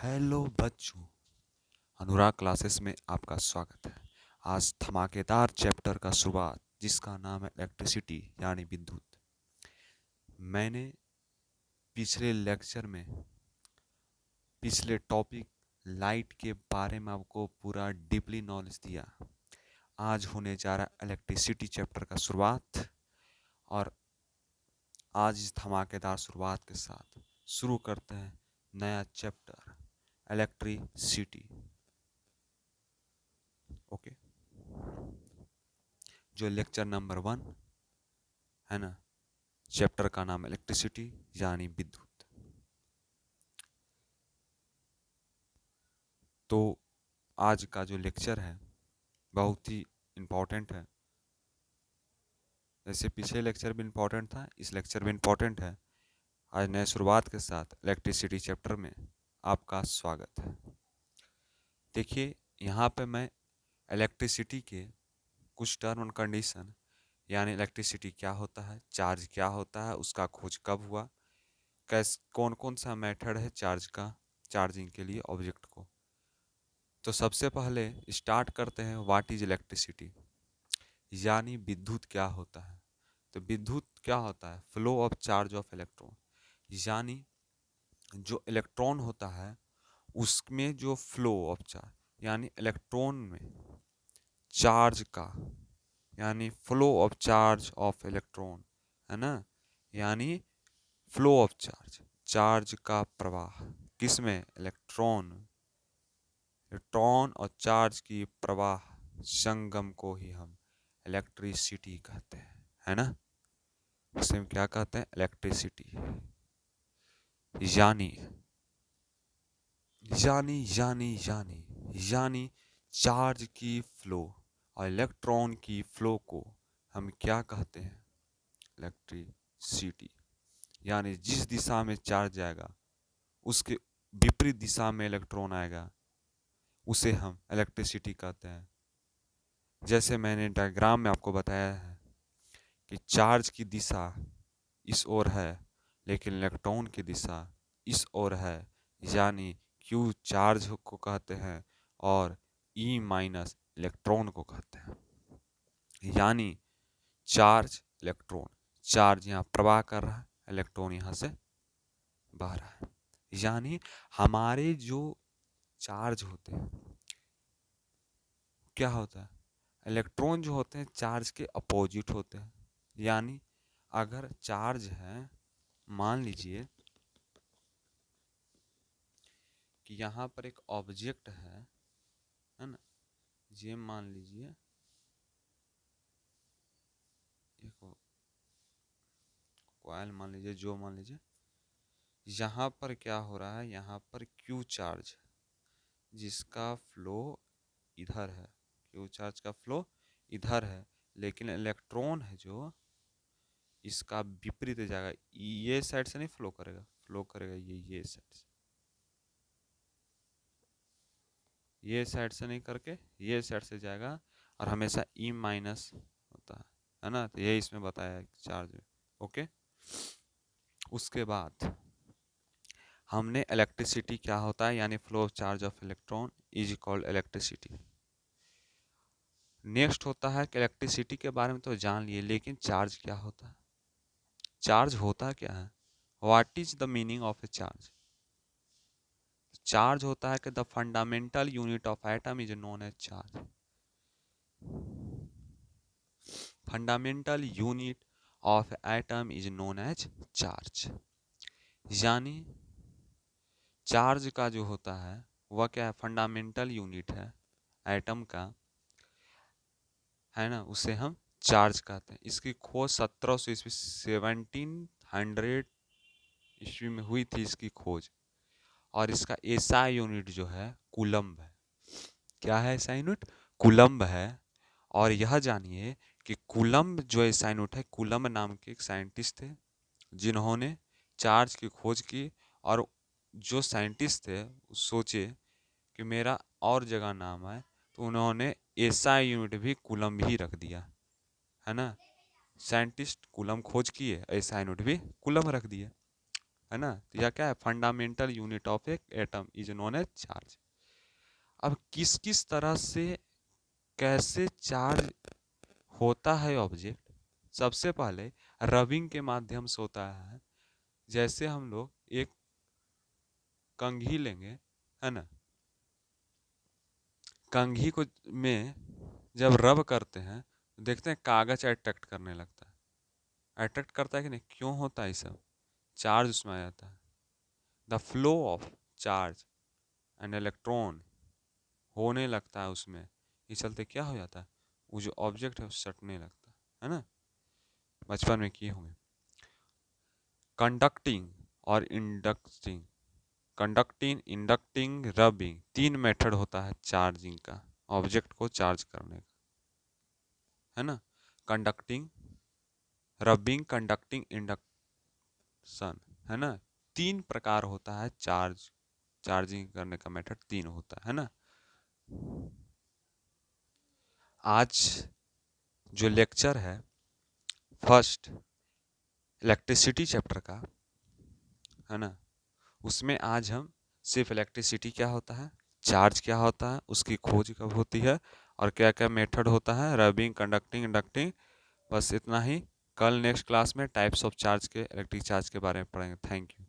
Hello बच्चों, अनुराग classes में आपका स्वागत है। आज धमाकेदार चैप्टर का शुरुआत जिसका नाम है इलेक्ट्रिसिटी यानी विद्युत। मैंने पिछले लेक्चर में पिछले टॉपिक लाइट के बारे में आपको पूरा डीपली नॉलेज दिया। आज होने जा रहा है इलेक्ट्रिसिटी चैप्टर का शुरुआत, और आज इस धमाकेदार शुरुआत के साथ शुरू करते हैं नया चैप्टर इलेक्ट्रिसिटी। ओके, जो लेक्चर नंबर 1 है ना, चैप्टर का नाम इलेक्ट्रिसिटी यानी विद्युत। तो आज का जो लेक्चर है बहुत ही इम्पोर्टेंट है। जैसे पिछले लेक्चर भी इम्पोर्टेंट था, इस लेक्चर भी इम्पोर्टेंट है। आज नए शुरुआत के साथ इलेक्ट्रिसिटी चैप्टर में आपका स्वागत है। देखिए, यहाँ पे मैं इलेक्ट्रिसिटी के कुछ टर्म एंड कंडीशन यानी इलेक्ट्रिसिटी क्या होता है, चार्ज क्या होता है, उसका खोज कब हुआ, कौन कौन सा मेथड है चार्ज का, चार्जिंग के लिए ऑब्जेक्ट को। तो सबसे पहले स्टार्ट करते हैं व्हाट इज इलेक्ट्रिसिटी यानी विद्युत क्या होता है। तो विद्युत क्या होता है, flow of charge of electron, यानी जो इलेक्ट्रॉन होता है उसमें जो फ्लो ऑफ चार्ज यानी इलेक्ट्रॉन में चार्ज का, यानी flow of charge of electron है ना, यानी फ्लो ऑफ चार्ज, चार्ज का प्रवाह किसमें, इलेक्ट्रॉन और चार्ज की प्रवाह संगम को ही हम इलेक्ट्रिसिटी कहते हैं, है ना। उसे हम क्या कहते हैं, इलेक्ट्रिसिटी। यानी यानी यानी यानी यानी चार्ज की फ्लो और इलेक्ट्रॉन की फ्लो को हम क्या कहते हैं, इलेक्ट्रिसिटी। यानी जिस दिशा में चार्ज जाएगा उसके विपरीत दिशा में इलेक्ट्रॉन आएगा, उसे हम इलेक्ट्रिसिटी कहते हैं। जैसे मैंने डायग्राम में आपको बताया है कि चार्ज की दिशा इस ओर है लेकिन इलेक्ट्रॉन की दिशा इस ओर है, यानी Q चार्ज को कहते हैं और E माइनस इलेक्ट्रॉन को कहते हैं। यानी चार्ज इलेक्ट्रॉन, चार्ज यहाँ प्रवाह कर रहा है, इलेक्ट्रॉन यहाँ से बह रहा है। यानी हमारे जो चार्ज होते हैं क्या होता है, इलेक्ट्रॉन जो होते हैं चार्ज के अपोजिट होते हैं। यानी अगर चार्ज है, मान लीजिए कि यहाँ पर एक ऑब्जेक्ट है ना, ये मान लीजिए एक कॉइल मान लीजिए, जो मान लीजिए यहाँ पर क्या हो रहा है, यहाँ पर क्यू चार्ज जिसका फ्लो इधर है, क्यू चार्ज का फ्लो इधर है, लेकिन इलेक्ट्रॉन है जो इसका विपरीत जाएगा, ये साइड से नहीं फ्लो करेगा, फ्लो करेगा ये साइड से, ये साइड से नहीं करके ये साइड से जाएगा, और हमेशा ई माइनस होता है ना। तो ये इसमें बताया है चार्ज। ओके, उसके बाद हमने इलेक्ट्रिसिटी क्या होता है यानी flow of charge of electron is called electricity. Next होता है कि इलेक्ट्रिसिटी के बारे में तो जान लिए, लेकिन चार्ज क्या होता है, चार्ज होता क्या है, what is the meaning of a charge. Charge होता है कि the fundamental unit of atom is known as charge. Fundamental unit of atom is known as charge. यानी चार्ज का जो होता है वह क्या है, फंडामेंटल यूनिट है एटम का, है ना, उसे हम चार्ज कहते हैं। इसकी खोज 1700 ईस्वी 1700 ईस्वी में हुई थी इसकी खोज, और इसका एसआई यूनिट जो है कूलम्ब है। क्या है एसआई यूनिट, कूलम्ब है। और यह जानिए कि कूलम्ब जो एसआई यूनिट है, कूलम्ब नाम के एक साइंटिस्ट थे जिन्होंने चार्ज की खोज की, और जो साइंटिस्ट थे सोचे कि मेरा और जगह नाम है, तो उन्होंने एसआई यूनिट भी कूलम्ब ही रख दिया, है ना। साइंटिस्ट कूलम्ब खोज किए, एसआई यूनिट भी कूलम्ब रख दिए, है ना। तो यह क्या है, fundamental unit of a atom is known as charge. अब किस किस तरह से कैसे चार्ज होता है ऑब्जेक्ट, सबसे पहले रबिंग के माध्यम से होता है। जैसे हम लोग एक कंघी लेंगे, है ना, कंघी को में जब रब करते हैं देखते हैं कागज अट्रैक्ट करने लगता है। अट्रैक्ट करता है कि नहीं, क्यों होता है ये सब, चार्ज उसमें आ जाता है। The flow of charge and electron होने लगता है उसमें, इस चलते क्या हो जाता है, वो जो ऑब्जेक्ट है वो सटने लगता है ना। बचपन में किए होंगे। कंडक्टिंग और इंडक्टिंग, कंडक्टिंग, इंडक्टिंग, रबिंग, तीन मेथड होता है चार्जिंग का, ऑब्जेक्ट को चार्ज करने का, है ना। कंडक्टिंग, रबिंग, कंडक्टिंग, इंडक्शन, है ना। तीन प्रकार होता है चार्ज, चार्जिंग करने का मेथड तीन होता है ना। आज जो लेक्चर है फर्स्ट इलेक्ट्रिसिटी चैप्टर का, है ना, उसमें आज हम सिर्फ इलेक्ट्रिसिटी क्या होता है, चार्ज क्या होता है, उसकी खोज कब होती है, और क्या क्या मेथड होता है, रबिंग, कंडक्टिंग, इंडक्टिंग, बस इतना ही। कल नेक्स्ट क्लास में टाइप्स ऑफ चार्ज के, इलेक्ट्रिक चार्ज के बारे में पढ़ेंगे। Thank you.